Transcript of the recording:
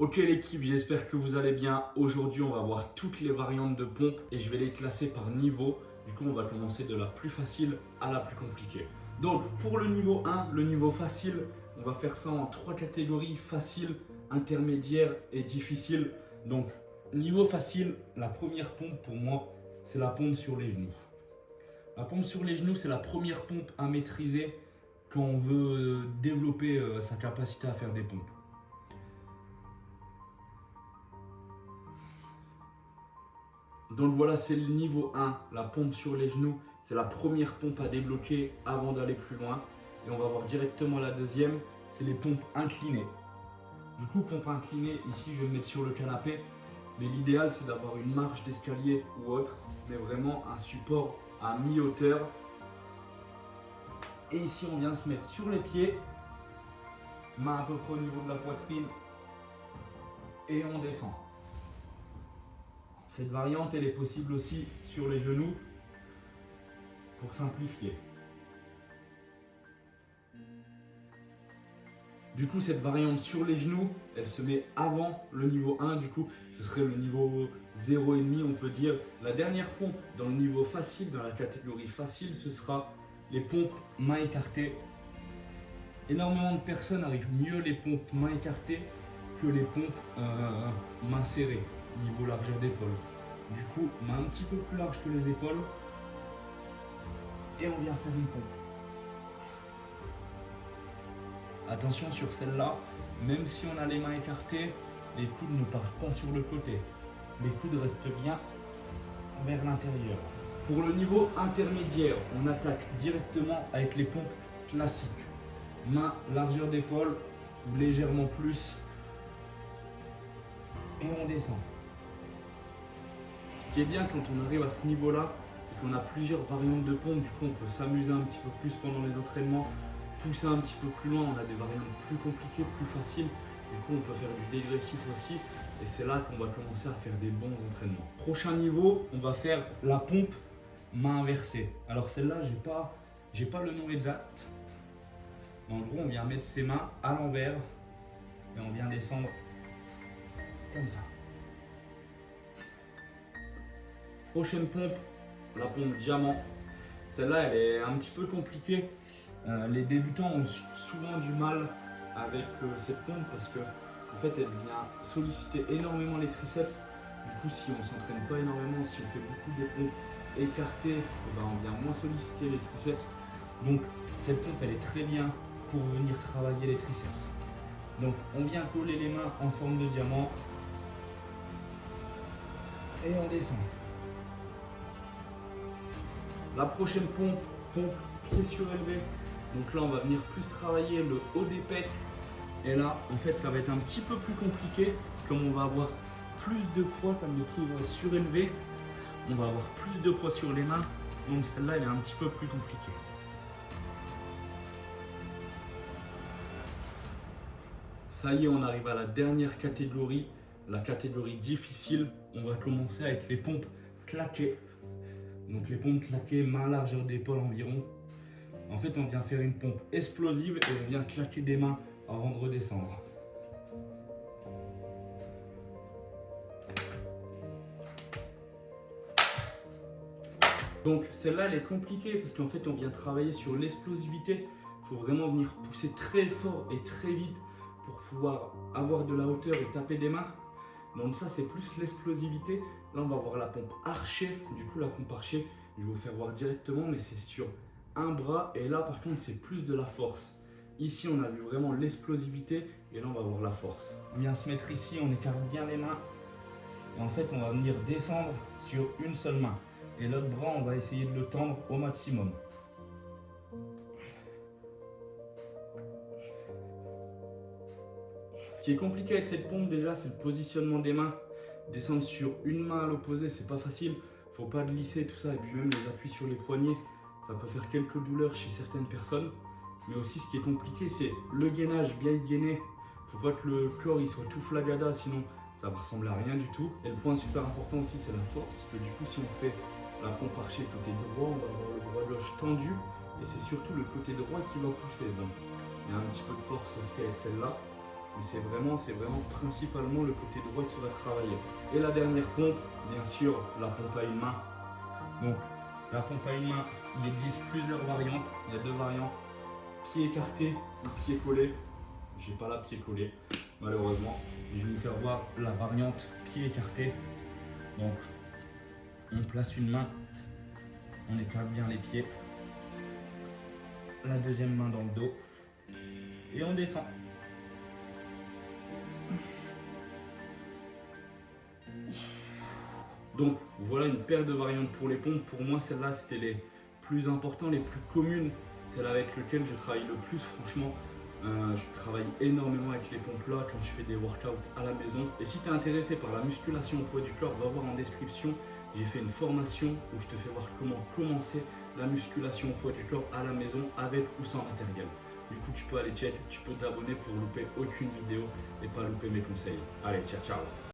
Ok l'équipe, j'espère que vous allez bien. Aujourd'hui, on va voir toutes les variantes de pompes et je vais les classer par niveau. Du coup, on va commencer de la plus facile à la plus compliquée. Donc, pour le niveau 1, le niveau facile, on va faire ça en 3 catégories, facile, intermédiaire et difficile. Donc, niveau facile, la première pompe pour moi, c'est la pompe sur les genoux. La pompe sur les genoux, c'est la première pompe à maîtriser quand on veut développer sa capacité à faire des pompes. Donc voilà, c'est le niveau 1, la pompe sur les genoux. C'est la première pompe à débloquer avant d'aller plus loin. Et on va voir directement la deuxième, c'est les pompes inclinées. Du coup, pompe inclinée, ici je vais me mettre sur le canapé. Mais l'idéal, c'est d'avoir une marche d'escalier ou autre, mais vraiment un support à mi-hauteur. Et ici, on vient se mettre sur les pieds, main à peu près au niveau de la poitrine, et on descend. Cette variante, elle est possible aussi sur les genoux, pour simplifier. Du coup, cette variante sur les genoux, elle se met avant le niveau 1. Du coup, ce serait le niveau 0,5, on peut dire. La dernière pompe dans le niveau facile, dans la catégorie facile, ce sera les pompes mains écartées. Énormément de personnes arrivent mieux les pompes mains écartées que les pompes mains serrées, niveau largeur d'épaule. Du coup, main un petit peu plus large que les épaules. Et on vient faire une pompe. Attention sur celle-là, même si on a les mains écartées, les coudes ne partent pas sur le côté. Les coudes restent bien vers l'intérieur. Pour le niveau intermédiaire, on attaque directement avec les pompes classiques. Main, largeur d'épaule, légèrement plus. Et on descend. Ce qui est bien quand on arrive à ce niveau-là, c'est qu'on a plusieurs variantes de pompes. Du coup, on peut s'amuser un petit peu plus pendant les entraînements. Pousser un petit peu plus loin, on a des variantes plus compliquées, plus faciles. Du coup, on peut faire du dégressif aussi. Et c'est là qu'on va commencer à faire des bons entraînements. Prochain niveau, on va faire la pompe main inversée. Alors celle-là, j'ai pas le nom exact. En gros, on vient mettre ses mains à l'envers et on vient descendre comme ça. Prochaine pompe, la pompe diamant. Celle-là, elle est un petit peu compliquée. Les débutants ont souvent du mal avec cette pompe parce que en fait, elle vient solliciter énormément les triceps. Du coup, si on ne s'entraîne pas énormément, si on fait beaucoup de pompes écartées, on vient moins solliciter les triceps. Donc, cette pompe, elle est très bien pour venir travailler les triceps. Donc, on vient coller les mains en forme de diamant et on descend. La prochaine pompe, pompe pied surélevé. Donc là, on va venir plus travailler le haut des pecs. Et là, en fait, ça va être un petit peu plus compliqué. Comme on va avoir plus de poids, comme le pied va être surélevé, on va avoir plus de poids sur les mains. Donc celle-là, elle est un petit peu plus compliquée. Ça y est, on arrive à la dernière catégorie, la catégorie difficile. On va commencer avec les pompes claquées. Donc les pompes claquées, main largeur d'épaule environ. En fait, on vient faire une pompe explosive et on vient claquer des mains avant de redescendre. Donc celle-là, elle est compliquée parce qu'en fait, on vient travailler sur l'explosivité. Il faut vraiment venir pousser très fort et très vite pour pouvoir avoir de la hauteur et taper des mains. Donc ça, c'est plus l'explosivité. Là, on va voir la pompe archée. Du coup, la pompe archée, je vais vous faire voir directement, mais c'est sur un bras. Et là, par contre, c'est plus de la force. Ici, on a vu vraiment l'explosivité. Et là, on va voir la force. On vient se mettre ici, on écarte bien les mains. Et en fait, on va venir descendre sur une seule main. Et l'autre bras, on va essayer de le tendre au maximum. Ce qui est compliqué avec cette pompe déjà, c'est le positionnement des mains. Descendre sur une main à l'opposé, c'est pas facile. Faut pas glisser tout ça. Et puis même les appuis sur les poignets, ça peut faire quelques douleurs chez certaines personnes. Mais aussi ce qui est compliqué, c'est le gainage, bien être gainé. Faut pas que le corps il soit tout flagada, sinon ça va ressembler à rien du tout. Et le point super important aussi, c'est la force. Parce que du coup, si on fait la pompe archée côté droit, on va avoir le bras gauche tendu. Et c'est surtout le côté droit qui va pousser. Donc il y a un petit peu de force aussi avec celle-là. mais c'est vraiment principalement le côté droit qui va travailler. Et la dernière pompe, bien sûr, la pompe à une main. Donc la pompe à une main, il existe plusieurs variantes. Il y a deux variantes, pied écarté ou pied collé. J'ai pas la pied collé malheureusement. Je vais vous faire voir la variante pied écarté. Donc on place une main, on écarte bien les pieds, la deuxième main dans le dos et on descend. Donc voilà une paire de variantes pour les pompes. Pour moi, celles-là, c'était les plus importantes, les plus communes, celles avec lesquelles je travaille le plus. Franchement, je travaille énormément avec les pompes là quand je fais des workouts à la maison. Et si tu es intéressé par la musculation au poids du corps, va voir en description. J'ai fait une formation où je te fais voir comment commencer la musculation au poids du corps à la maison avec ou sans matériel. Du coup, tu peux aller check, tu peux t'abonner pour louper aucune vidéo et pas louper mes conseils. Allez, ciao, ciao!